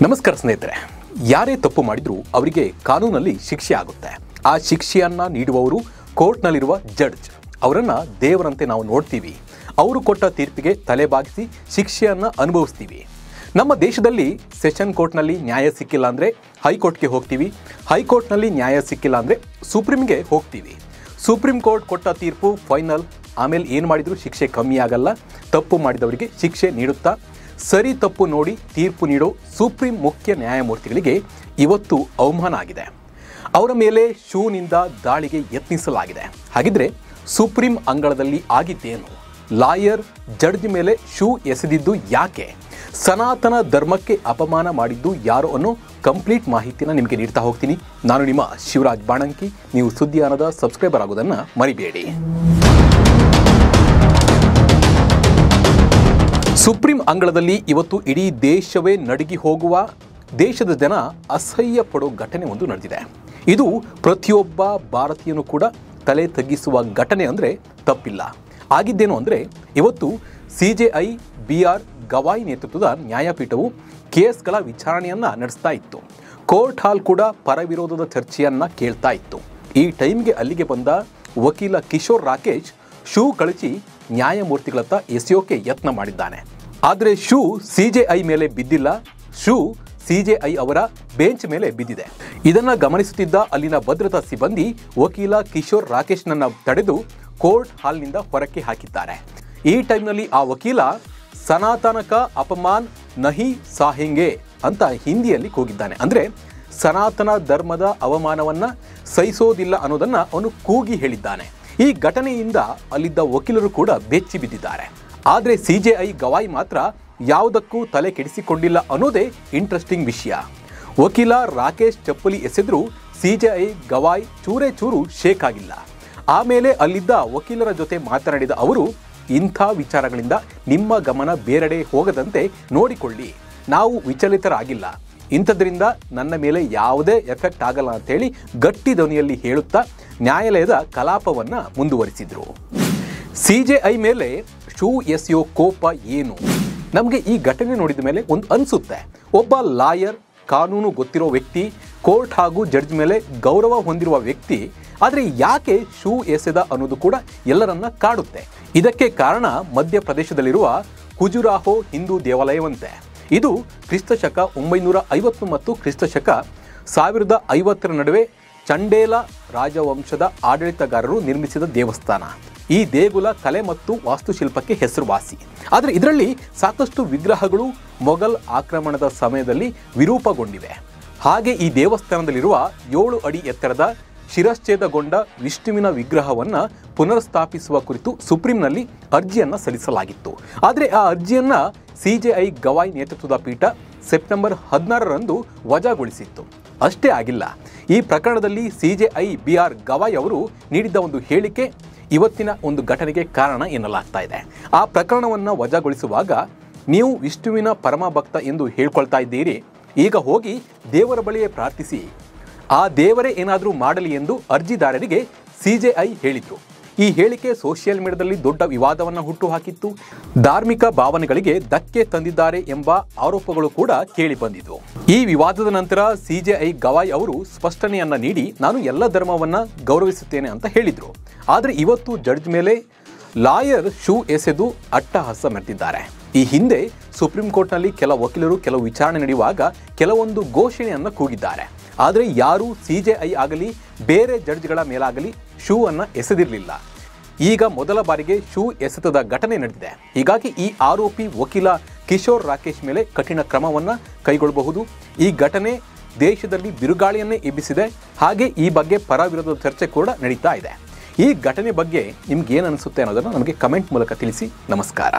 ನಮಸ್ಕಾರ ಸ್ನೇಹಿತರೆ, ಯಾರೇ ತಪ್ಪು ಮಾಡಿದರೂ ಅವರಿಗೆ ಕಾನೂನಲ್ಲಿ ಶಿಕ್ಷೆ ಆಗುತ್ತೆ. ಆ ಶಿಕ್ಷೆಯನ್ನು ನೀಡುವವರು ಕೋರ್ಟ್ನಲ್ಲಿರುವ ಜಡ್ಜ್. ಅವರನ್ನು ದೇವರಂತೆ ನಾವು ನೋಡ್ತೀವಿ. ಅವರು ಕೊಟ್ಟ ತೀರ್ಪಿಗೆ ತಲೆಬಾಗಿಸಿ ಶಿಕ್ಷೆಯನ್ನು ಅನುಭವಿಸ್ತೀವಿ. ನಮ್ಮ ದೇಶದಲ್ಲಿ ಸೆಷನ್ ಕೋರ್ಟ್ನಲ್ಲಿ ನ್ಯಾಯ ಸಿಕ್ಕಿಲ್ಲ ಅಂದರೆ ಹೈಕೋರ್ಟ್ಗೆ ಹೋಗ್ತೀವಿ. ಹೈಕೋರ್ಟ್ನಲ್ಲಿ ನ್ಯಾಯ ಸಿಕ್ಕಿಲ್ಲ ಅಂದರೆ ಸುಪ್ರೀಂಗೆ ಹೋಗ್ತೀವಿ. ಸುಪ್ರೀಂ ಕೋರ್ಟ್ ಕೊಟ್ಟ ತೀರ್ಪು ಫೈನಲ್. ಆಮೇಲೆ ಏನು ಮಾಡಿದರೂ ಶಿಕ್ಷೆ ಕಮ್ಮಿ ಆಗಲ್ಲ. ತಪ್ಪು ಮಾಡಿದವರಿಗೆ ಶಿಕ್ಷೆ ನೀಡುತ್ತಾ ಸರಿ ತಪ್ಪು ನೋಡಿ ತೀರ್ಪು ನೀಡೋ ಸುಪ್ರೀಂ ಮುಖ್ಯ ನ್ಯಾಯಮೂರ್ತಿಗಳಿಗೆ ಇವತ್ತು ಅವಮಾನ ಆಗಿದೆ. ಅವರ ಮೇಲೆ ಶೂನಿಂದ ದಾಳಿಗೆ ಯತ್ನಿಸಲಾಗಿದೆ. ಹಾಗಿದ್ರೆ ಸುಪ್ರೀಂ ಅಂಗಳದಲ್ಲಿ ಆಗಿದ್ದೇನು? ಲಾಯರ್ ಜಡ್ಜ್ ಮೇಲೆ ಶೂ ಎಸೆದಿದ್ದು ಯಾಕೆ? ಸನಾತನ ಧರ್ಮಕ್ಕೆ ಅಪಮಾನ ಮಾಡಿದ್ದು ಯಾರು ಅನ್ನೋ ಕಂಪ್ಲೀಟ್ ಮಾಹಿತಿನ ನಿಮಗೆ ನೀಡ್ತಾ ಹೋಗ್ತೀನಿ. ನಾನು ನಿಮ್ಮ ಶಿವರಾಜ್ ಬಾಣಂಕಿ. ನೀವು ಸುದ್ದಿಯಾನದ ಸಬ್ಸ್ಕ್ರೈಬರ್ ಆಗೋದನ್ನು ಮರಿಬೇಡಿ. ಸುಪ್ರೀಂ ಅಂಗಳದಲ್ಲಿ ಇವತ್ತು ಇಡೀ ದೇಶವೇ ನಡುಗಿ ಹೋಗುವ, ದೇಶದ ಜನ ಅಸಹ್ಯ ಪಡೋ ಘಟನೆ ಒಂದು ನಡೆದಿದೆ. ಇದು ಪ್ರತಿಯೊಬ್ಬ ಭಾರತೀಯನೂ ಕೂಡ ತಲೆ ತಗ್ಗಿಸುವ ಘಟನೆ ಅಂದರೆ ತಪ್ಪಿಲ್ಲ. ಆಗಿದ್ದೇನು ಅಂದರೆ, ಇವತ್ತು CJI BR ಗವಾಯಿ ನೇತೃತ್ವದ ನ್ಯಾಯಪೀಠವು ಕೇಸ್ಗಳ ವಿಚಾರಣೆಯನ್ನು ನಡೆಸ್ತಾ ಇತ್ತು. ಕೋರ್ಟ್ ಹಾಲ್ ಕೂಡ ಪರವಿರೋಧದ ಚರ್ಚೆಯನ್ನು ಕೇಳ್ತಾ ಇತ್ತು. ಈ ಟೈಮ್ಗೆ ಅಲ್ಲಿಗೆ ಬಂದ ವಕೀಲ ಕಿಶೋರ್ ರಾಕೇಶ್ ಶೂ ಕಳಿಸಿ ನ್ಯಾಯಮೂರ್ತಿಗಳತ್ತ ಎಸೆಯೋಕೆ ಯತ್ನ ಮಾಡಿದ್ದಾನೆ. ಆದರೆ ಶೂ CJI ಮೇಲೆ ಬಿದ್ದಿಲ್ಲ. ಶೂ CJI ಅವರ ಬೆಂಚ್ ಮೇಲೆ ಬಿದ್ದಿದೆ. ಇದನ್ನು ಗಮನಿಸುತ್ತಿದ್ದ ಅಲ್ಲಿನ ಭದ್ರತಾ ಸಿಬ್ಬಂದಿ ವಕೀಲ ಕಿಶೋರ್ ರಾಕೇಶ್ನನ್ನು ತಡೆದು ಕೋರ್ಟ್ ಹಾಲ್ನಿಂದ ಹೊರಕ್ಕೆ ಹಾಕಿದ್ದಾರೆ. ಈ ಟೈಮ್ನಲ್ಲಿ ಆ ವಕೀಲ ಸನಾತನಕ ಅಪಮಾನ್ ನಹಿ ಸಾಹೆಂಗೆ ಅಂತ ಹಿಂದಿಯಲ್ಲಿ ಕೂಗಿದ್ದಾನೆ. ಅಂದರೆ ಸನಾತನ ಧರ್ಮದ ಅವಮಾನವನ್ನು ಸಹಿಸೋದಿಲ್ಲ ಅನ್ನೋದನ್ನು ಅವನು ಕೂಗಿ ಹೇಳಿದ್ದಾನೆ. ಈ ಘಟನೆಯಿಂದ ಅಲ್ಲಿದ್ದ ವಕೀಲರು ಕೂಡ ಬೆಚ್ಚಿ ಬಿದ್ದಿದ್ದಾರೆ. ಆದರೆ CJI ಗವಾಯಿ ಮಾತ್ರ ಯಾವುದಕ್ಕೂ ತಲೆ ಕೆಡಿಸಿಕೊಂಡಿಲ್ಲ ಅನ್ನೋದೇ ಇಂಟ್ರೆಸ್ಟಿಂಗ್ ವಿಷಯ. ವಕೀಲ ರಾಕೇಶ್ ಚಪ್ಪಲಿ ಎಸೆದರೂ CJI ಗವಾಯಿ ಚೂರೇ ಚೂರು ಶೇಕ್ ಆಗಿಲ್ಲ. ಆಮೇಲೆ ಅಲ್ಲಿದ್ದ ವಕೀಲರ ಜೊತೆ ಮಾತನಾಡಿದ ಅವರು, ಇಂಥ ವಿಚಾರಗಳಿಂದ ನಿಮ್ಮ ಗಮನ ಬೇರೆಡೆ ಹೋಗದಂತೆ ನೋಡಿಕೊಳ್ಳಿ. ನಾವು ವಿಚಲಿತರಾಗಿಲ್ಲ. ಇಂಥದ್ರಿಂದ ನನ್ನ ಮೇಲೆ ಯಾವುದೇ ಎಫೆಕ್ಟ್ ಆಗಲ್ಲ ಅಂತೇಳಿ ಗಟ್ಟಿ ಧ್ವನಿಯಲ್ಲಿ ಹೇಳುತ್ತಾ ನ್ಯಾಯಾಲಯದ ಕಲಾಪವನ್ನು ಮುಂದುವರಿಸಿದರು. CJI ಮೇಲೆ ಶೂ ಎಸೆಯೋ ಕೋಪ ಏನು? ನಮಗೆ ಈ ಘಟನೆ ನೋಡಿದ ಮೇಲೆ ಒಂದು ಅನಿಸುತ್ತೆ, ಒಬ್ಬ ಲಾಯರ್, ಕಾನೂನು ಗೊತ್ತಿರೋ ವ್ಯಕ್ತಿ, ಕೋರ್ಟ್ ಹಾಗೂ ಜಡ್ಜ್ ಮೇಲೆ ಗೌರವ ಹೊಂದಿರುವ ವ್ಯಕ್ತಿ, ಆದರೆ ಯಾಕೆ ಶೂ ಎಸೆದ ಅನ್ನೋದು ಕೂಡ ಎಲ್ಲರನ್ನ ಕಾಡುತ್ತೆ. ಇದಕ್ಕೆ ಕಾರಣ ಮಧ್ಯಪ್ರದೇಶದಲ್ಲಿರುವ ಖಜುರಾಹೋ ಹಿಂದೂ ದೇವಾಲಯವಂತೆ. ಇದು ಕ್ರಿಸ್ತಶಕ 950 ಮತ್ತು ಕ್ರಿಸ್ತಶಕ 1050 ನಡುವೆ ಚಂಡೇಲ ರಾಜವಂಶದ ಆಡಳಿತಗಾರರು ನಿರ್ಮಿಸಿದ ದೇವಸ್ಥಾನ. ಈ ದೇಗುಲ ಕಲೆ ಮತ್ತು ವಾಸ್ತುಶಿಲ್ಪಕ್ಕೆ ಹೆಸರುವಾಸಿ. ಆದರೆ ಇದರಲ್ಲಿ ಸಾಕಷ್ಟು ವಿಗ್ರಹಗಳು ಮೊಘಲ್ ಆಕ್ರಮಣದ ಸಮಯದಲ್ಲಿ ವಿರೂಪಗೊಂಡಿವೆ. ಹಾಗೆ ಈ ದೇವಸ್ಥಾನದಲ್ಲಿರುವ 7 ಅಡಿ ಎತ್ತರದ ಶಿರಶ್ಛೇದಗೊಂಡ ವಿಷ್ಣುವಿನ ವಿಗ್ರಹವನ್ನು ಪುನರ್ಸ್ಥಾಪಿಸುವ ಕುರಿತು ಸುಪ್ರೀಂನಲ್ಲಿ ಅರ್ಜಿಯನ್ನು ಸಲ್ಲಿಸಲಾಗಿತ್ತು. ಆದರೆ ಆ ಅರ್ಜಿಯನ್ನು CJI ಗವಾಯಿ ನೇತೃತ್ವದ ಪೀಠ ಸೆಪ್ಟೆಂಬರ್ 16ರಂದು ವಜಾಗೊಳಿಸಿತ್ತು. ಅಷ್ಟೇ ಆಗಿಲ್ಲ, ಈ ಪ್ರಕರಣದಲ್ಲಿ CJI BR ಗವಾಯಿ ಅವರು ನೀಡಿದ್ದ ಒಂದು ಹೇಳಿಕೆ ಇವತ್ತಿನ ಒಂದು ಘಟನೆಗೆ ಕಾರಣ ಎನ್ನಲಾಗ್ತಾ ಇದೆ. ಆ ಪ್ರಕರಣವನ್ನು ವಜಾಗೊಳಿಸುವಾಗ, ನೀವು ವಿಷ್ಣುವಿನ ಪರಮ ಭಕ್ತ ಎಂದು ಹೇಳ್ಕೊಳ್ತಾ ಇದ್ದೀರಿ, ಈಗ ಹೋಗಿ ದೇವರ ಬಳಿಯೇ ಪ್ರಾರ್ಥಿಸಿ, ಆ ದೇವರೇ ಏನಾದರೂ ಮಾಡಲಿ ಎಂದು ಅರ್ಜಿದಾರರಿಗೆ CJI ಹೇಳಿದ್ರು. ಈ ಹೇಳಿಕೆ ಸೋಷಿಯಲ್ ಮೀಡಿಯಾದಲ್ಲಿ ದೊಡ್ಡ ವಿವಾದವನ್ನು ಹುಟ್ಟುಹಾಕಿತ್ತು. ಧಾರ್ಮಿಕ ಭಾವನೆಗಳಿಗೆ ಧಕ್ಕೆ ತಂದಿದ್ದಾರೆ ಎಂಬ ಆರೋಪಗಳು ಕೂಡ ಕೇಳಿ ಬಂದಿದ್ವು. ಈ ವಿವಾದದ ನಂತರ CJI ಗವಾಯಿ ಅವರು ಸ್ಪಷ್ಟನೆಯನ್ನ ನೀಡಿ, ನಾನು ಎಲ್ಲ ಧರ್ಮವನ್ನ ಗೌರವಿಸುತ್ತೇನೆ ಅಂತ ಹೇಳಿದ್ರು. ಆದರೆ ಇವತ್ತು ಜಡ್ಜ್ ಮೇಲೆ ಲಾಯರ್ ಶೂ ಎಸೆದು ಅಟ್ಟಹಾಸ ಮೆರೆದಿದ್ದಾರೆ. ಈ ಹಿಂದೆ ಸುಪ್ರೀಂ ಕೋರ್ಟ್ನಲ್ಲಿ ಕೆಲ ವಕೀಲರು ಕೆಲವು ವಿಚಾರಣೆ ನಡೆಯುವಾಗ ಕೆಲವೊಂದು ಘೋಷಣೆಯನ್ನು ಕೂಗಿದ್ದಾರೆ. ಆದರೆ ಯಾರೂ CJI ಆಗಲಿ ಬೇರೆ ಜಡ್ಜ್ಗಳ ಮೇಲಾಗಲಿ ಶೂ ಅನ್ನು ಎಸೆದಿರಲಿಲ್ಲ. ಈಗ ಮೊದಲ ಬಾರಿಗೆ ಶೂ ಎಸೆತದ ಘಟನೆ ನಡೆದಿದೆ. ಹೀಗಾಗಿ ಈ ಆರೋಪಿ ವಕೀಲ ಕಿಶೋರ್ ರಾಕೇಶ್ ಮೇಲೆ ಕಠಿಣ ಕ್ರಮವನ್ನು ಕೈಗೊಳ್ಳಬಹುದು. ಈ ಘಟನೆ ದೇಶದಲ್ಲಿ ಬಿರುಗಾಳಿಯನ್ನೇ ಎಬ್ಬಿಸಿದೆ. ಹಾಗೆ ಈ ಬಗ್ಗೆ ಪರ ವಿರೋಧದ ಚರ್ಚೆ ಕೂಡ ನಡೀತಾ ಇದೆ. ಈ ಘಟನೆ ಬಗ್ಗೆ ನಿಮ್ಗೆ ಏನು ಅನಿಸುತ್ತೆ ಅನ್ನೋದನ್ನು ನಮಗೆ ಕಮೆಂಟ್ ಮೂಲಕ ತಿಳಿಸಿ. ನಮಸ್ಕಾರ.